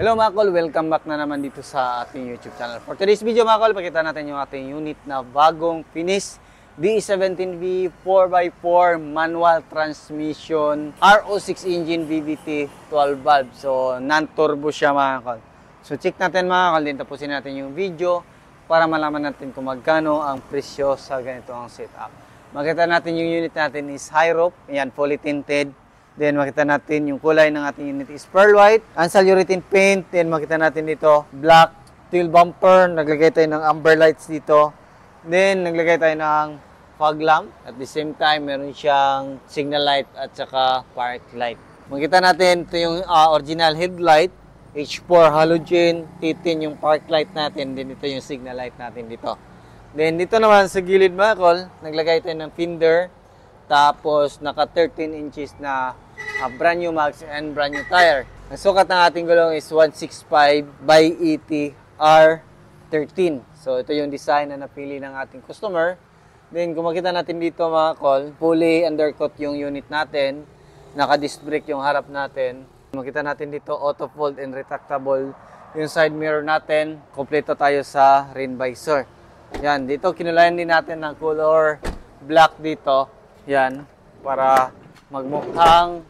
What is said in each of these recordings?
Hello mga kol, welcome back na naman dito sa ating YouTube channel. For today's video mga kol, pakita natin yung ating unit na bagong finish DE17V 4x4 manual transmission RO6 engine VVT 12 valve. So non-turbo siya mga kol. So check natin mga kol, din tapusin natin yung video para malaman natin kung magkano ang presyo sa ganito ang setup. Makita natin yung unit natin is high roof, yan fully tinted. Then makita natin yung kulay ng ating unit is pearl white, Ansal urethane paint. Then makita natin dito black tail bumper, naglagay tayo ng amber lights dito. Then naglagay tayo ng fog lamp. At the same time, meron siyang signal light at saka park light. Makita natin ito yung original headlight, H4 halogen, T10 yung park light natin. Then ito yung signal light natin dito. Then dito naman sa gilid mga kol, naglagay tayo ng fender. Tapos, naka 13 inches na brand new mags and brand new tire. Ang sukat ng ating gulong is 165 by 80 R13. So, ito yung design na napili ng ating customer. Then, kung makita natin dito mga kol, fully undercut yung unit natin. Naka-disc brake yung harap natin. Makita natin dito, auto fold and retractable yung side mirror natin. Kompleto tayo sa rain visor. Yan, dito kinulayan din natin ng color black dito. Yan, para magmukhang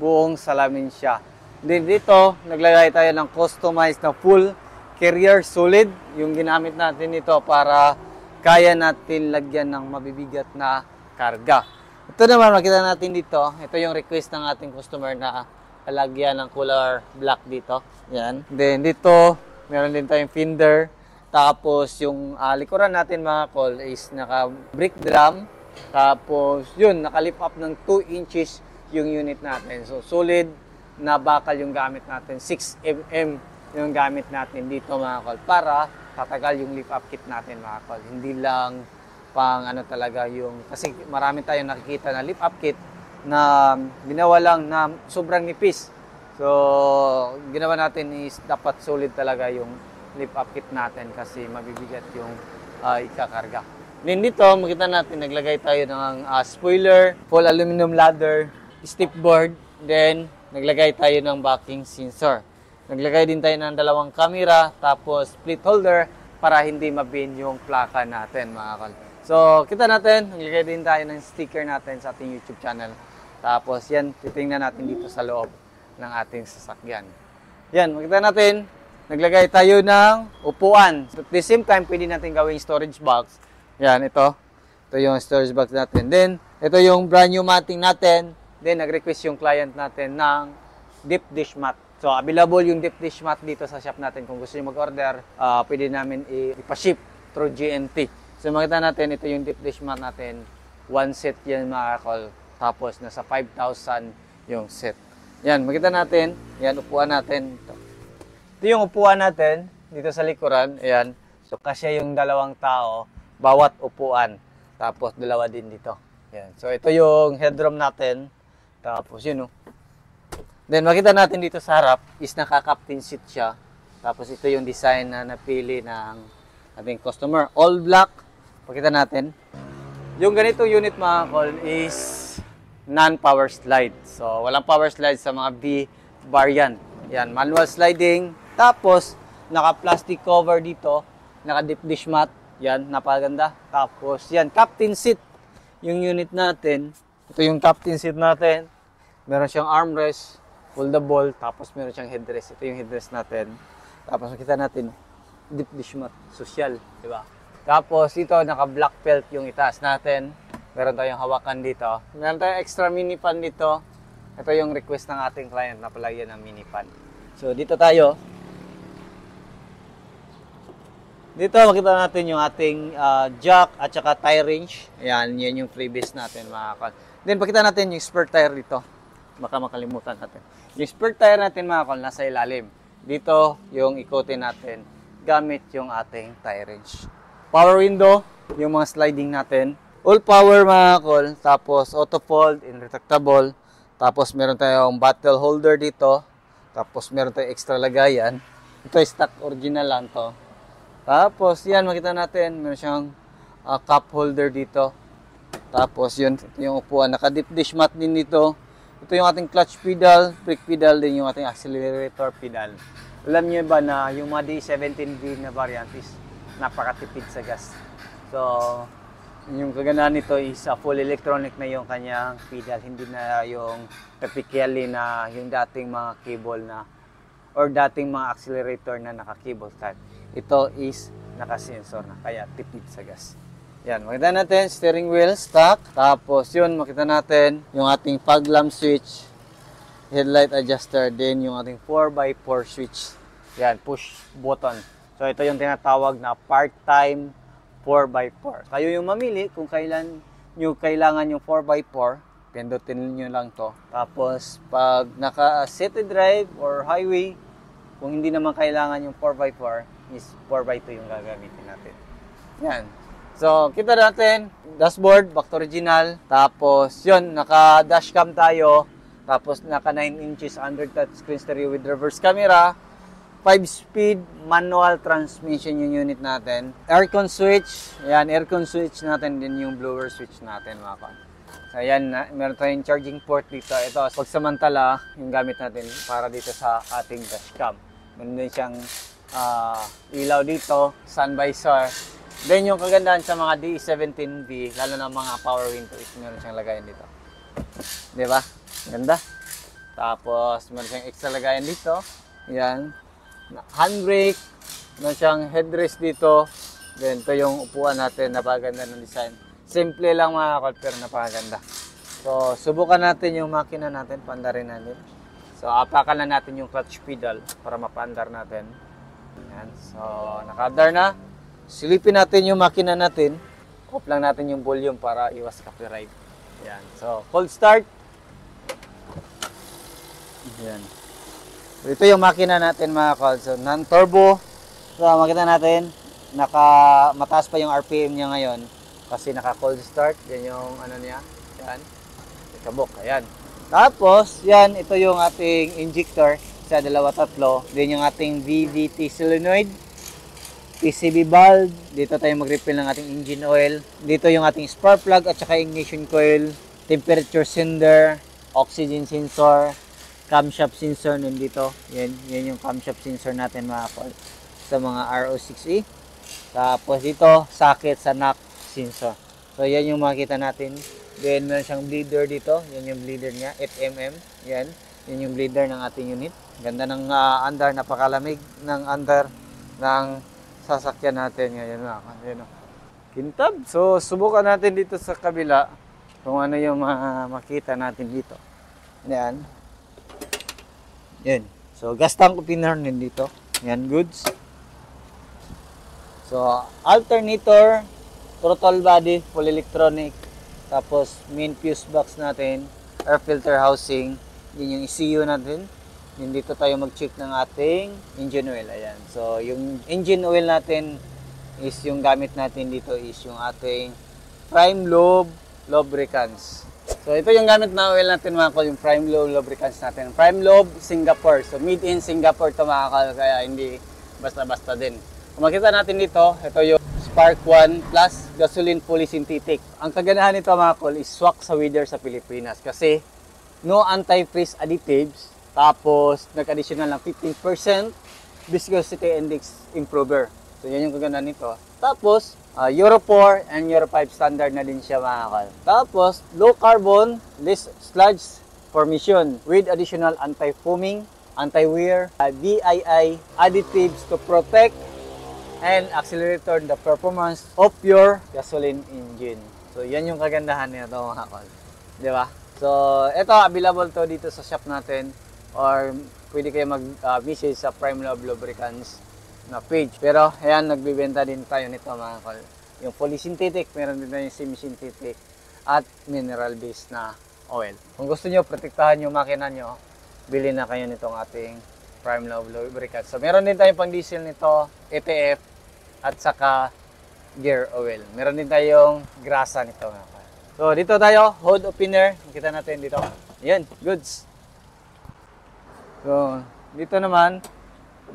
buong salamin siya. Then dito, naglagay tayo ng customized na full carrier solid. Yung ginamit natin ito para kaya natin lagyan ng mabibigat na karga. Ito naman, makita natin dito. Ito yung request ng ating customer na lagyan ng color black dito. Yan. Then dito, meron din tayong fender. Tapos yung likuran natin mga kol is naka brake drum. Tapos, yun, nakalip up ng 2 inches yung unit natin. So, solid na bakal yung gamit natin. 6 mm yung gamit natin dito mga kol. Para tatagal yung lift up kit natin mga kol. Hindi lang pang ano talaga yung... Kasi marami tayong nakikita na lift up kit na ginawa lang na sobrang nipis. So, ginawa natin is dapat solid talaga yung lift up kit natin kasi mabibigat yung ikakarga. Then dito, makita natin, naglagay tayo ng spoiler, full aluminum ladder, stiff board, then naglagay tayo ng backing sensor. Naglagay din tayo ng dalawang camera, tapos split holder para hindi mabend yung plaka natin mga kol. So, kita natin, naglagay din tayo ng sticker natin sa ating YouTube channel. Tapos yan, titingnan natin dito sa loob ng ating sasakyan. Yan, makita natin, naglagay tayo ng upuan. So, at the same time, pwede natin gawing storage box. Yan, ito. Ito yung storage box natin. Then, ito yung brand new matting natin. Then, nag-request yung client natin ng deep dish mat. So, available yung deep dish mat dito sa shop natin. Kung gusto nyo mag-order, pwede namin ipaship through GNT. So, makita natin, ito yung deep dish mat natin. One set yan mga kol. Tapos, nasa 5,000 yung set. Yan, makita natin. Yan, upuan natin. Ito yung upuan natin dito sa likuran. Ayan. So, kasya yung dalawang tao. Bawat upuan. Tapos, dalawa din dito. Yan. So, ito yung headroom natin. Tapos, yun, oh. Then, makita natin dito sa harap is naka-captain seat siya. Tapos, ito yung design na napili ng ating customer. All black. Pakita natin. Yung ganito unit, mga kol, is non-power slide. So, walang power slide sa mga B-variant. Yan. Manual sliding. Tapos, naka-plastic cover dito. Naka-deep dish mat. Yan, napaganda. Tapos, yan, captain seat yung unit natin. Ito yung captain seat natin. Meron siyang armrest, foldable, tapos meron siyang headrest. Ito yung headrest natin. Tapos, makita natin, deep dish mat, social, di ba? Tapos, ito, naka-black felt yung itaas natin. Meron tayong hawakan dito. Meron tayong extra mini fan dito. Ito yung request ng ating client na palagyan ng mini fan. So, dito tayo. Dito makita natin yung ating jack at saka tire range. Ayan, yan yung freebies natin mga kol. Then pakita natin yung spare tire dito. Baka makalimutan natin. Yung spare tire natin mga kol nasa ilalim. Dito yung ikotin natin gamit yung ating tire range. Power window, yung mga sliding natin. All power mga kol. Tapos auto fold and retractable. Tapos meron tayong bottle holder dito. Tapos meron tayong extra lagayan. Ito ay stock original lang to. Tapos, yan, makita natin, meron siyang cup holder dito. Tapos, yun, ito yung upuan. Naka-deep dish mat din dito. Ito yung ating clutch pedal, brake pedal, din yung ating accelerator pedal. Alam niyo ba na yung mga D17V na variant is napakatipid sa gas. So, yung kagandahan nito is full electronic na yung kanyang pedal, hindi na yung typically na yung dating mga cable na or dating mga accelerator na naka-cable type. Ito is naka-sensor na, kaya tipid sa gas. Yan, makita natin steering wheel stock. Tapos yun, makita natin yung ating fog lamp switch, headlight adjuster, then yung ating 4x4 switch. Yan, push button. So ito yung tinatawag na part-time 4x4. Kayo yung mamili kung kailan nyo kailangan yung 4x4. Pindutin nyo lang to. Tapos pag naka-city drive or highway, kung hindi naman kailangan yung 4x4, is 4x2 yung gagamitin natin. Yan. So, kita natin, dashboard, back to original. Tapos, yun, naka-dashcam tayo. Tapos, naka 9 inches under touchscreen stereo with reverse camera. 5-speed manual transmission yung unit natin. Aircon switch. Yan, aircon switch natin din yung blower switch natin, mga kon. So, ayan, meron tayong charging port dito. Ito, pagsamantala, yung gamit natin para dito sa ating dashcam. Meron din siyang ilaw dito, sun visor. Then yung kagandahan sa mga D17V, lalo na mga power window, is meron siyang lagayan dito. Di ba? Ganda. Tapos meron siyang extra lagayan dito. Yan. Handbrake. Meron siyang headrest dito. Then ito yung upuan natin, napakaganda ng design. Simple lang mga kol, pero napakaganda. So subukan natin yung makina natin, paandarin natin. So apakan na natin yung clutch pedal para mapaandar natin. Yan. So naka-andar na. Silipin natin yung makina natin. Off lang natin yung volume para iwas copyright. Yan. So, cold start. Yan. So, ito yung makina natin mga kol. So, non-turbo. So, makita natin, mataas pa yung RPM niya ngayon. Kasi naka-cold start. Yan yung ano niya. Yan. Kabok. Ayan. Tapos, yan. Ito yung ating injector. Sa dalawa tatlo. Then yung ating VVT solenoid. PCB valve, dito tayo mag-refill ng ating engine oil. Dito yung ating spark plug at saka ignition coil, temperature sender, oxygen sensor, camshaft sensor nandito. Yan yung camshaft sensor natin mga kol sa mga RO6E. Tapos dito, socket sa knock sensor. So yan yung makita natin. Then meron siyang bleeder dito. Yan yung bleeder niya, 8mm. Yan yung bleeder ng ating unit. Ganda ng andar, napakalamig ng andar ng sasakyan natin ngayon na. Kintab. So, subukan natin dito sa kabila kung ano yung makita natin dito. Yan. Yan. So, gas tank opener din dito. Yan, goods. So, alternator, throttle body, full electronic. Tapos, main fuse box natin, air filter housing. Yun yung ECU natin. Dito tayo mag-check ng ating engine oil. Ayan. So, yung engine oil natin is yung gamit natin dito is yung ating Prime Lube lubricants. So, ito yung gamit na oil natin mga kol, yung Prime Lube lubricants natin. Prime Lube Singapore. So, made in Singapore to mga kol, kaya hindi basta-basta din. Kung makita natin dito, ito yung Spark 1 Plus Gasoline Fully Synthetic. Ang kagandahan nito mga kol is swak sa weather sa Pilipinas kasi no anti-freeze additives. Tapos, nag-additional ng 15% viscosity index improver. So, yan yung kaganda nito. Tapos, Euro 4 and Euro 5 standard na din siya mga kol. Tapos, low carbon, less sludge formation with additional anti-foaming, anti-wear, VII additives to protect and accelerate the performance of your gasoline engine. So, yan yung kagandahan nito mga kol. Di ba? So, ito, available to dito sa shop natin. Or pwede kayo mag-message sa Prime Lube Lubricants na page. Pero ayan, nagbibenta din tayo nito mga kol. Yung fully synthetic, meron din tayo yung semi-synthetic at mineral based na oil. Kung gusto nyo, protektahan yung makina nyo, bili na kayo nitong ating Prime Lube Lubricants. So meron din tayong pang diesel nito, ETF at saka gear oil. Meron din tayong grasa nito mga kol. So dito tayo, hood opener. Makita natin dito. Yan, goods. So, dito naman,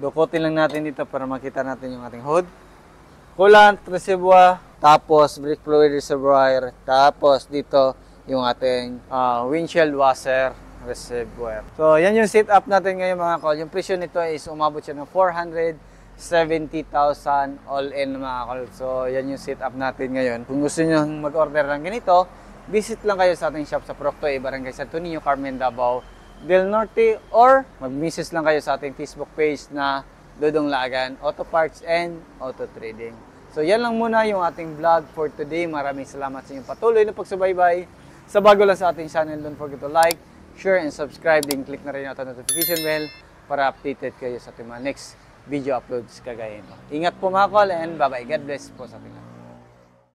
dukutin lang natin dito para makita natin yung ating hood. Coolant reservoir, tapos brake fluid reservoir, tapos dito yung ating windshield washer, reservoir. So, yan yung setup natin ngayon mga kol. Yung presyo nito is umabot siya ng 470,000 all-in mga kol. So, yan yung setup natin ngayon. Kung gusto nyo mag-order ng ganito, visit lang kayo sa ating shop sa Procto A, Barangay Santo Niño, Carmen, Davao del Norte, or mag-message lang kayo sa ating Facebook page na Dodong Lagan, Auto Parts and Auto Trading. So, yan lang muna yung ating vlog for today. Maraming salamat sa inyong patuloy na pagsubaybay. Sa bago lang sa ating channel, don't forget to like, share, and subscribe. Then click na rin yung notification bell para updated kayo sa ating mga next video uploads kagaya ito. Ingat po mga kol, and bye-bye. God bless po sa ating lahat.